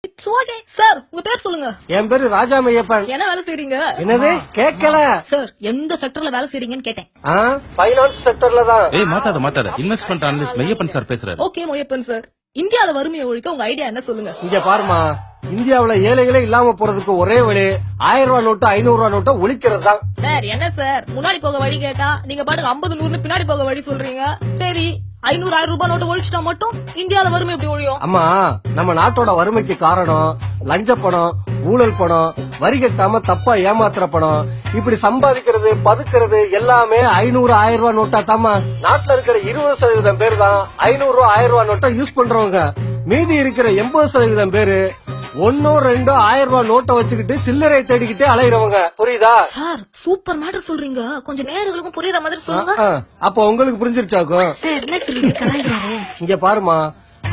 It's okay sir. உங்க பேர் சொல்லுங்க. என் பேரு ராஜா மையப்பன். என்ன வேலை செய்றீங்க? என்னது கேட்கல சார். எந்த செக்டர்ல வேலை செய்றீங்கன்னு கேட்டேன். ஃபைனான்ஸ் செக்டர்ல தான். மாத்தாத இன்வெஸ்ட்மெண்ட் அனலிஸ்ட் மையப்பன் சார் பேசுறாரு. Okay Maiyappan sir. இந்தியால வறுமையை ஒழிக்க உங்க ஐடியா என்ன சொல்லுங்க? இங்க பாருமா, இந்தியாவுல ஏழைகளே இல்லாம போறதுக்கு ஒரே வழி 1000 ரூபாய் நோட்டு 500 ரூபாய் நோட்டை ஒழிக்கிறது தான். சார் என்ன சார் முன்னாடி போக வழி கேட்டா நீங்க பாட்டுக்கு 50 100 பின்னாடி போக வழி சொல்றீங்க. சரி 500 1000 ரூபாய் நோட்டு ஒழிச்சிட்டா மட்டும் இந்தியால வறுமை எப்படி ஒழியும்? அம்மா, நம்ம நாட்டோட வறுமைக்கு காரணம் லஞ்ச பணம், ஊழல் பணம், வரி கட்டாம தப்பா ஏமாத்துற பணம், இப்படி சம்பாதிக்கிறது பதுக்கிறது எல்லாமே 500 1000 ரூபாய் நோட்டா தாமா. நாட்டுல இருக்கிற 20% பேர் தான் 500 ரூபாய் 1000 ரூபாய் நோட்டை யூஸ் பண்றவங்க. மீதி இருக்கிற 80% பேரு 1 2 1000 ரூபாய் நோட்டை வச்சுக்கிட்டு சில்லறை தேடிக்கிட்டே அலையிறவங்க. புரியுதா சார்? சூப்பர் மேட்டர் சொல்றீங்க. கொஞ்சம் நேர்களுக்கும் புரியுற மாதிரி சொல்லுங்க. அப்ப உங்களுக்கு புரிஞ்சிருச்சாக்கும். சார் என்ன சொல்றீங்க? கலாய்கிறாரே. இங்க பாருமா,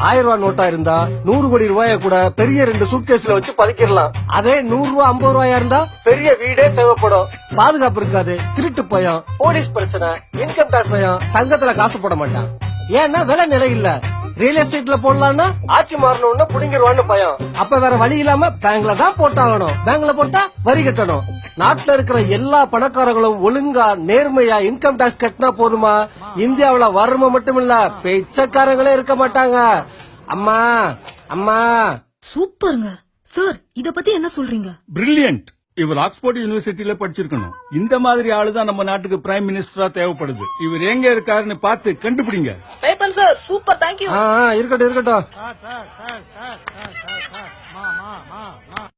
1000 ரூபாய் நோட்டா இருந்தா 100 கோடி ரூபாய கூட பெரிய 2 சூட்கேஸ்ல வச்சு பதுக்கிடலாம். அதே 100 ரூபாய் 50 ரூபாயா இருந்தா பெரிய வீடே தேவைப்படும். பாதுகாப்பு இருக்காது, திருட்டு பயம், போலீஸ் பிரச்சனை, இன்கம் டாக்ஸ் பயம், தங்கத்துல காசு போட மாட்டான். ஏன்னா விலை நிலை இல்ல. ரியல் எஸ்டேட்ல போடலாம்னா ஆட்சி மாறணும்னு புடிங்கிருவான்னு பயம். அப்ப வேற வழி இல்லாம பேங்க்ல தான் போட்டாகணும். பேங்க்ல போட்டா வரி கட்டணும். நாட்டுல இருக்கிற எல்லா பணக்காரங்களும் ஒழுங்கா நேர்மையா இன்கம் டாக்ஸ் கட்டினா போதுமா, இந்தியாவுல வறுமை மட்டும் இல்ல பிச்சைக்காரங்களே இருக்க மாட்டாங்க. அம்மா அம்மா. சூப்பருங்க சார். இத பத்தி என்ன சொல்றீங்க? பிரில்லியன்ட். இவர் ஆக்ஸ்போர்ட் யூனிவர்சிட்டியில படிச்சிருக்கணும். இந்த மாதிரி ஆளுதான் நம்ம நாட்டுக்கு பிரைம் மினிஸ்டரா தேவைப்படுது. இவர் எங்க இருக்காருன்னு பார்த்து கண்டுபிடிங்க. Sir super. தேங்க்யூ. இருக்கட்டும் இருக்கட்டும்.